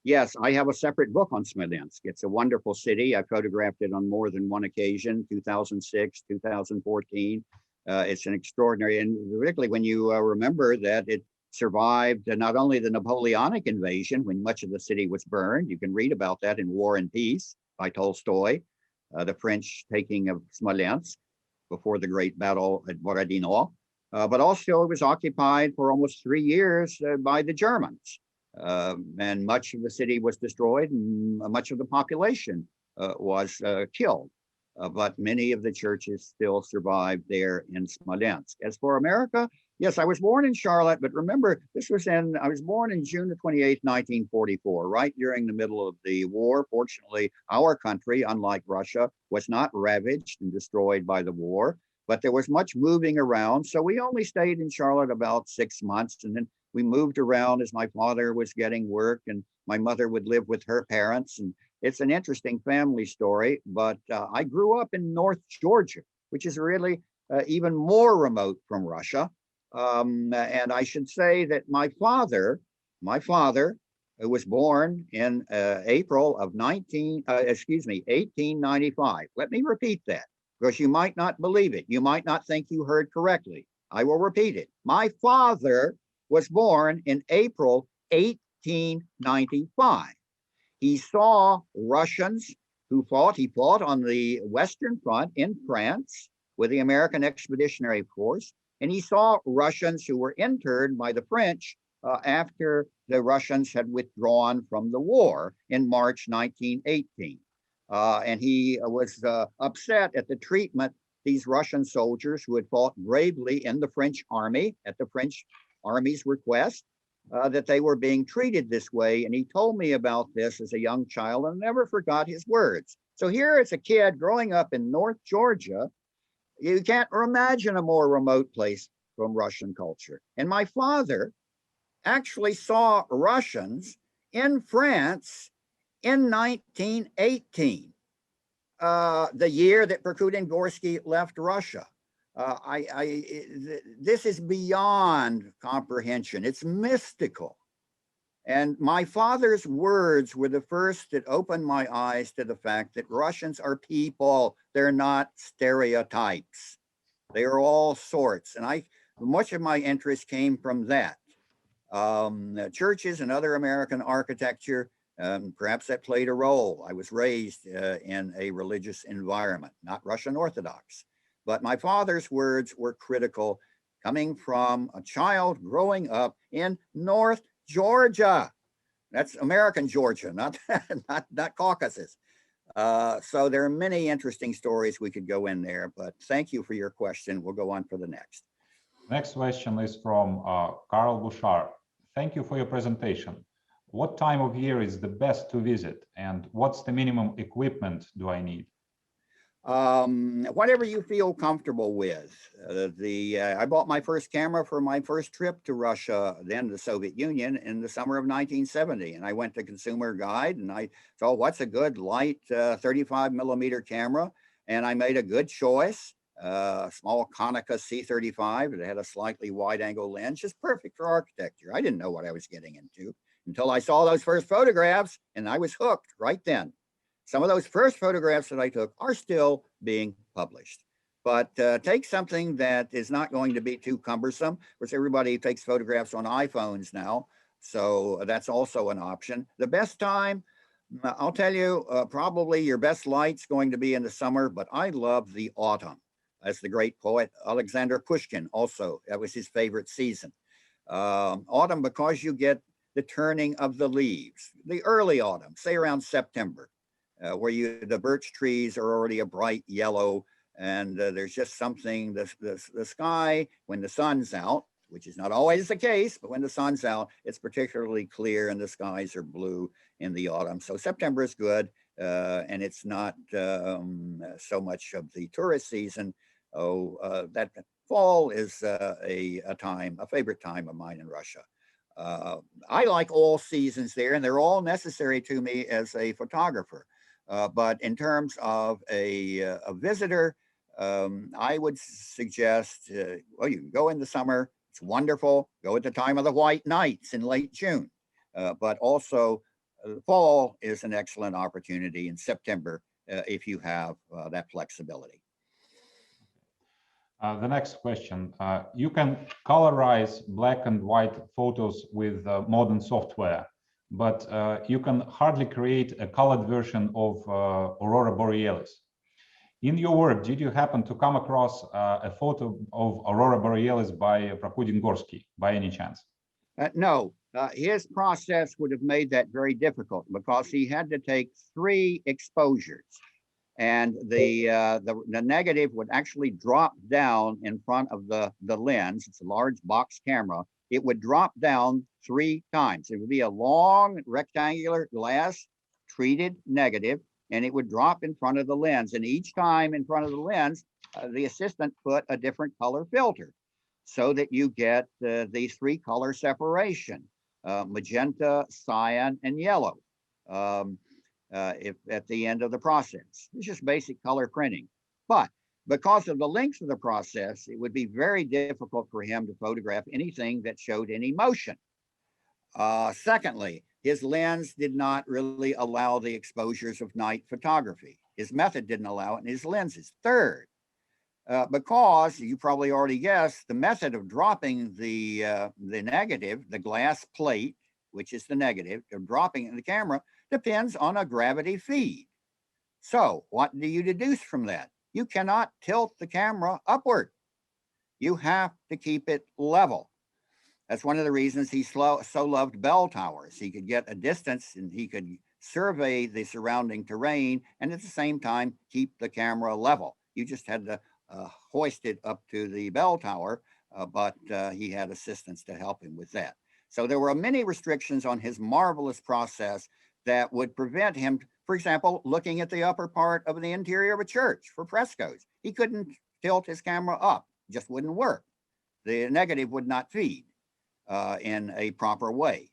Speaker 1: yes, I have a separate book on Smolensk. It's a wonderful city. I photographed it on more than one occasion, 2006, 2014. It's an extraordinary, and particularly when you remember that it survived not only the Napoleonic invasion, when much of the city was burned. You can read about that in War and Peace by Tolstoy, the French taking of Smolensk before the great battle at Borodino. But also it was occupied for almost 3 years by the Germans. And much of the city was destroyed, and much of the population was killed. But many of the churches still survived there in Smolensk. As for America, yes, I was born in Charlotte, but remember, I was born in June the 28th, 1944, right during the middle of the war. Fortunately, our country, unlike Russia, was not ravaged and destroyed by the war, but there was much moving around. So we only stayed in Charlotte about 6 months, and then we moved around as my father was getting work and my mother would live with her parents. And it's an interesting family story, but I grew up in North Georgia, which is really even more remote from Russia. And I should say that my father, who was born in April of 1895. Let me repeat that, because you might not believe it. You might not think you heard correctly. I will repeat it. My father was born in April 1895. He saw Russians who fought. He fought on the Western Front in France with the American Expeditionary Force. And he saw Russians who were interned by the French after the Russians had withdrawn from the war in March 1918. And he was upset at the treatment these Russian soldiers who had fought bravely in the French army at the French army's request, that they were being treated this way. And he told me about this as a young child and never forgot his words. So here is a kid growing up in North Georgia. You can't imagine a more remote place from Russian culture. And my father actually saw Russians in France in 1918, the year that Prokudin-Gorsky left Russia. This is beyond comprehension. It's mystical. And my father's words were the first that opened my eyes to the fact that Russians are people. They're not stereotypes. They are all sorts. And much of my interest came from that. Churches and other American architecture, perhaps that played a role. I was raised in a religious environment, not Russian Orthodox. But my father's words were critical, coming from a child growing up in North Georgia. That's American Georgia, not Caucasus. So there are many interesting stories we could go in there, but thank you for your question. We'll go on for the next.
Speaker 2: Next question is from Carl Bouchard. Thank you for your presentation. What time of year is the best to visit, and what's the minimum equipment do I need?
Speaker 1: Whatever you feel comfortable with. I bought my first camera for my first trip to Russia, then the Soviet Union, in the summer of 1970. And I went to Consumer Guide and I saw what's a good light 35 millimeter camera. And I made a good choice, small Konica C35 that had a slightly wide angle lens, just perfect for architecture. I didn't know what I was getting into until I saw those first photographs and I was hooked right then. Some of those first photographs that I took are still being published. But take something that is not going to be too cumbersome. Of course, everybody takes photographs on iPhones now, so that's also an option. The best time, I'll tell you, probably your best light's going to be in the summer, but I love the autumn. As the great poet Alexander Pushkin also, that was his favorite season. Autumn, because you get the turning of the leaves, the early autumn, say around September. Where the birch trees are already a bright yellow, and there's just something, the sky, when the sun's out, which is not always the case, but when the sun's out, it's particularly clear and the skies are blue in the autumn. So September is good, and it's not so much of the tourist season. That fall is a favorite time of mine in Russia. I like all seasons there, and they're all necessary to me as a photographer. But in terms of a visitor, I would suggest, well, you can go in the summer. It's wonderful. Go at the time of the white nights in late June. But also, fall is an excellent opportunity in September if you have that flexibility.
Speaker 2: The next question. You can colorize black and white photos with modern software. but you can hardly create a colored version of Aurora Borealis. In your work, did you happen to come across a photo of Aurora Borealis by Prokudin-Gorsky by any chance?
Speaker 1: No, his process would have made that very difficult because he had to take 3 exposures, and the negative would actually drop down in front of the lens. It's a large box camera. It would drop down 3 times. It would be a long rectangular glass treated negative, and it would drop in front of the lens. And each time in front of the lens, the assistant put a different color filter so that you get these 3 color separation, magenta, cyan, and yellow if at the end of the process. It's just basic color printing. But because of the length of the process, it would be very difficult for him to photograph anything that showed any motion. Secondly, his lens did not really allow the exposures of night photography. His method didn't allow it, and his lenses. Third, because you probably already guessed, the method of dropping the negative, the glass plate, which is the negative, of dropping it in the camera, depends on a gravity feed. So what do you deduce from that? You cannot tilt the camera upward. You have to keep it level. That's one of the reasons he so loved bell towers. He could get a distance and he could survey the surrounding terrain and at the same time keep the camera level. You just had to hoist it up to the bell tower, but he had assistants to help him with that. So there were many restrictions on his marvelous process that would prevent him, for example, looking at the upper part of the interior of a church for frescoes. He couldn't tilt his camera up, just wouldn't work. The negative would not feed in a proper way.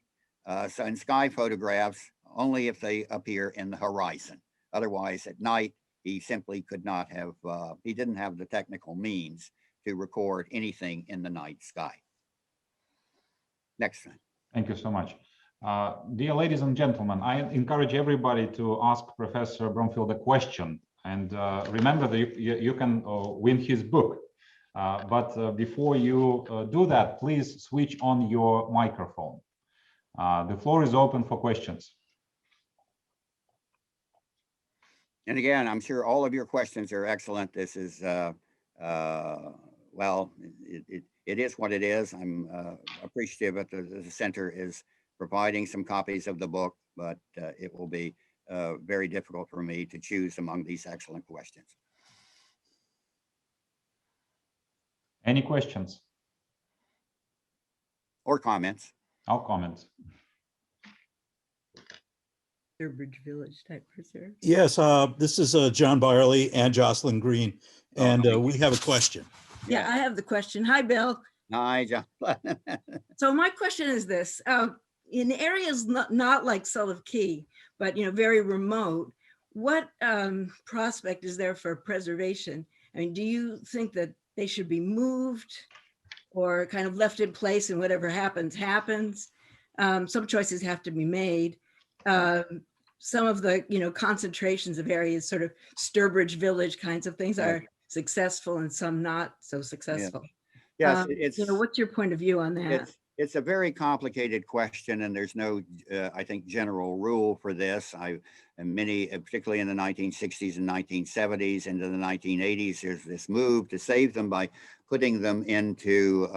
Speaker 1: So in sky photographs, only if they appear in the horizon. Otherwise, at night, he simply could not have, he didn't have the technical means to record anything in the night sky. Next one.
Speaker 2: Thank you so much. Dear ladies and gentlemen, I encourage everybody to ask Professor Brumfield a question. And remember that you can win his book. But before you do that, please switch on your microphone. The floor is open for questions.
Speaker 1: And again, I'm sure all of your questions are excellent. This is, well, it is what it is. I'm appreciative that the center is providing some copies of the book, but it will be very difficult for me to choose among these excellent questions.
Speaker 2: Any questions?
Speaker 1: Or comments?
Speaker 2: I'll comment.
Speaker 3: Sturbridge Village type preserve.
Speaker 4: Yes, this is John Byerly and Jocelyn Green, and we have a question.
Speaker 3: Yeah, I have the question. Hi, Bill.
Speaker 1: Hi, John.
Speaker 3: So my question is this: in areas not like Sullivan Key, but very remote, what prospect is there for preservation? I mean, do you think that they should be moved or kind of left in place and whatever happens, happens? Some choices have to be made. Some of the, concentrations of areas, sort of Sturbridge Village kinds of things are successful and some not so successful.
Speaker 1: Yes, it's,
Speaker 3: what's your point of view on that?
Speaker 1: It's a very complicated question, and there's no, I think, general rule for this. Many, particularly in the 1960s and 1970s, into the 1980s, there's this move to save them by putting them into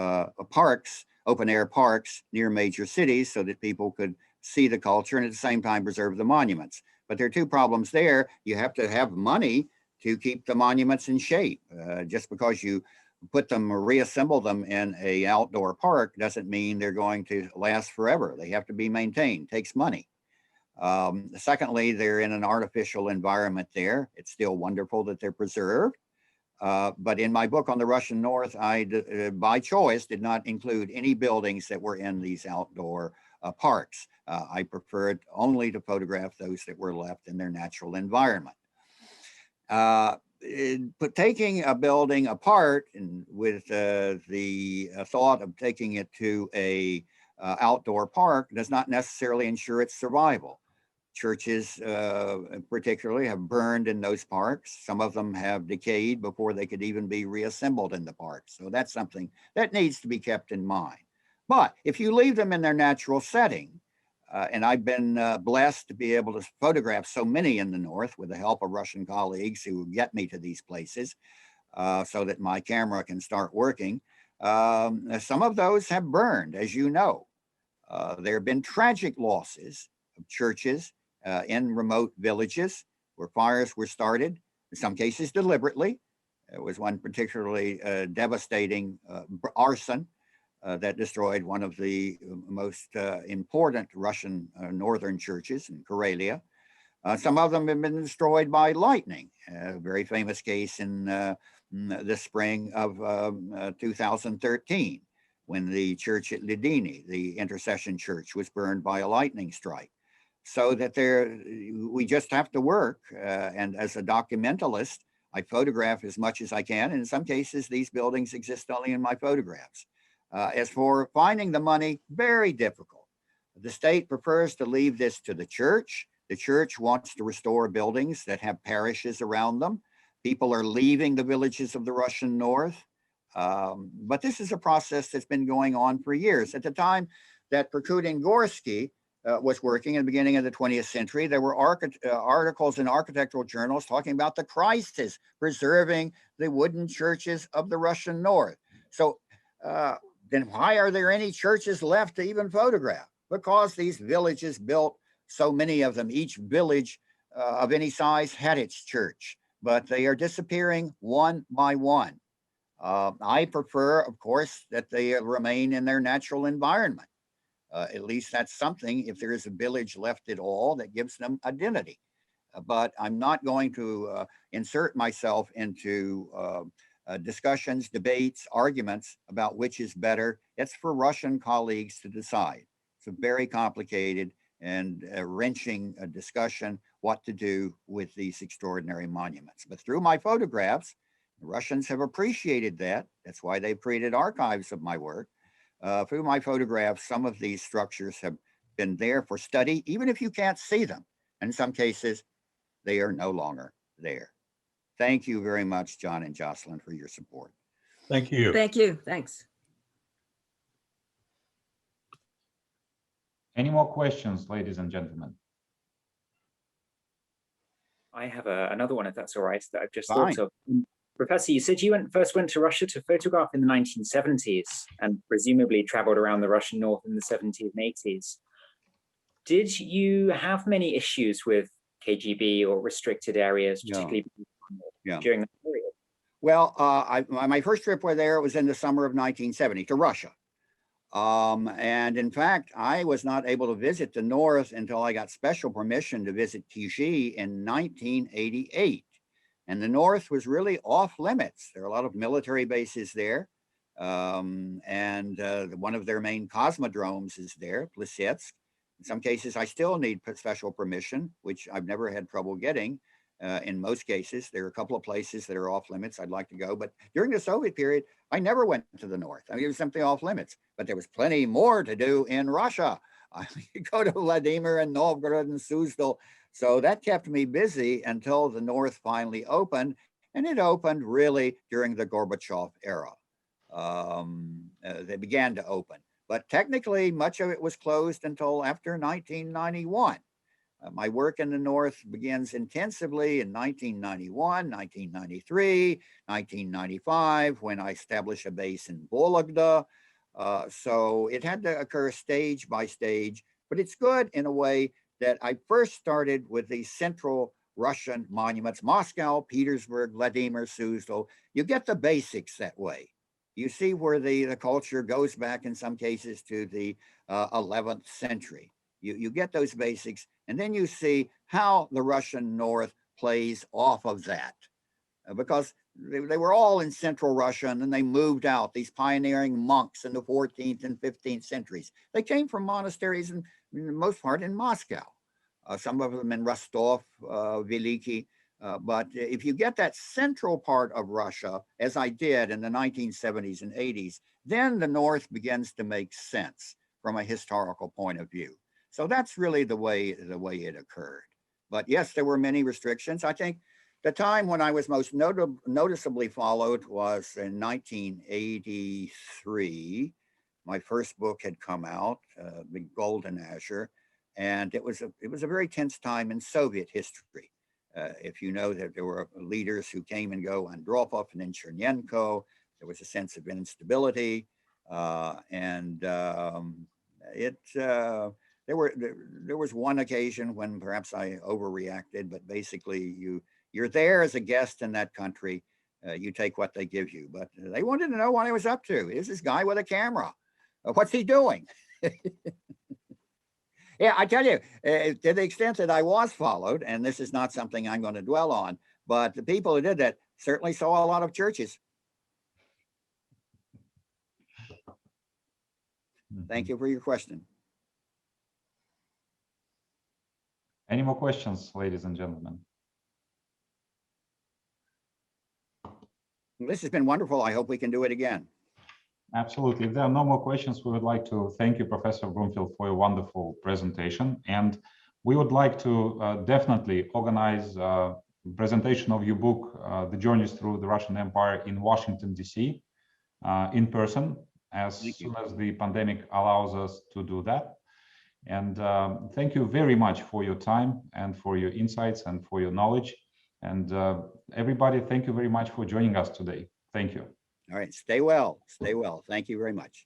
Speaker 1: parks, open air parks near major cities so that people could see the culture and at the same time preserve the monuments. But there are 2 problems there. You have to have money to keep the monuments in shape. Just because you put them or reassemble them in an outdoor park doesn't mean they're going to last forever. They have to be maintained. It takes money. Secondly, they're in an artificial environment there. It's still wonderful that they're preserved. But in my book on the Russian North, I, by choice, did not include any buildings that were in these outdoor parks. I preferred only to photograph those that were left in their natural environment. But taking a building apart and with the thought of taking it to a outdoor park does not necessarily ensure its survival. Churches particularly have burned in those parks. Some of them have decayed before they could even be reassembled in the park. So that's something that needs to be kept in mind. But if you leave them in their natural setting, And I've been blessed to be able to photograph so many in the north with the help of Russian colleagues who get me to these places so that my camera can start working. Some of those have burned, as you know. There have been tragic losses of churches in remote villages where fires were started, in some cases deliberately. There was one particularly devastating arson that destroyed one of the most important Russian northern churches in Karelia. Some of them have been destroyed by lightning. A very famous case in the spring of 2013, when the church at Lidini, the intercession church, was burned by a lightning strike. So that we just have to work. And as a documentalist, I photograph as much as I can. And in some cases, these buildings exist only in my photographs. As for finding the money, very difficult. The state prefers to leave this to the church. The church wants to restore buildings that have parishes around them. People are leaving the villages of the Russian north. But this is a process that's been going on for years. At the time that Prokudin-Gorsky was working in the beginning of the 20th century, there were articles in architectural journals talking about the crisis preserving the wooden churches of the Russian north. So then why are there any churches left to even photograph? Because these villages built, so many of them, each village of any size had its church, but they are disappearing one by one. I prefer, of course, that they remain in their natural environment. At least that's something, if there is a village left at all, that gives them identity. But I'm not going to insert myself into discussions, debates, arguments about which is better. It's for Russian colleagues to decide. It's a very complicated and wrenching discussion what to do with these extraordinary monuments. But through my photographs, the Russians have appreciated that. That's why they've created archives of my work. Through my photographs, some of these structures have been there for study, even if you can't see them. And in some cases, they are no longer there. Thank you very much, John and Jocelyn, for your support.
Speaker 4: Thank you.
Speaker 3: Thank you. Thanks.
Speaker 2: Any more questions, ladies and gentlemen?
Speaker 5: I have another one, if that's all right, that I've just
Speaker 1: Fine.
Speaker 5: thought of. Professor, you said you first went to Russia to photograph in the 1970s and presumably traveled around the Russian north in the 70s and 80s. Did you have many issues with KGB or restricted areas, particularly during that period?
Speaker 1: Well, my first trip there was in the summer of 1970 to Russia. And in fact, I was not able to visit the north until I got special permission to visit Kyiv in 1988. And the north was really off limits. There are a lot of military bases there. And one of their main cosmodromes is there, Plesetsk. In some cases, I still need special permission, which I've never had trouble getting. In most cases, there are a couple of places that are off limits I'd like to go. But during the Soviet period, I never went to the north. I mean, it was simply off limits. But there was plenty more to do in Russia. I could go to Vladimir and Novgorod and Suzdal. So that kept me busy until the north finally opened. And it opened really during the Gorbachev era. They began to open. But technically, much of it was closed until after 1991. My work in the north begins intensively in 1991, 1993, 1995, when I established a base in Vologda. So it had to occur stage by stage, but it's good in a way that I first started with the central Russian monuments, Moscow, Petersburg, Vladimir, Suzdal. You get the basics that way. You see where the culture goes back in some cases to the 11th century. You get those basics, and then you see how the Russian north plays off of that. Because they were all in central Russia, and then they moved out, these pioneering monks in the 14th and 15th centuries. They came from monasteries, in the most part, in Moscow. Some of them in Rostov, Veliki. But if you get that central part of Russia, as I did in the 1970s and 80s, then the north begins to make sense from a historical point of view. So that's really the way it occurred. But yes, there were many restrictions. I think the time when I was most noticeably followed was in 1983. My first book had come out, The Golden Azure. And it was a very tense time in Soviet history. If you know that there were leaders who came and go, Andropov and then Chernenko, there was a sense of instability, there was one occasion when perhaps I overreacted, but basically you're there as a guest in that country. You take what they give you, but they wanted to know what I was up to. Here's this guy with a camera. What's he doing? Yeah, I tell you, to the extent that I was followed, and this is not something I'm going to dwell on, but the people who did that certainly saw a lot of churches. Thank you for your question.
Speaker 2: Any more questions, ladies and gentlemen?
Speaker 1: This has been wonderful. I hope we can do it again.
Speaker 2: Absolutely. If there are no more questions, we would like to thank you, Professor Brumfield, for your wonderful presentation. And we would like to definitely organize a presentation of your book, The Journeys Through the Russian Empire, in Washington, D.C., in person, as soon as the pandemic allows us to do that. And thank you very much for your time and for your insights and for your knowledge. And everybody, thank you very much for joining us today. Thank you.
Speaker 1: All right. Stay well. Stay well. Thank you very much.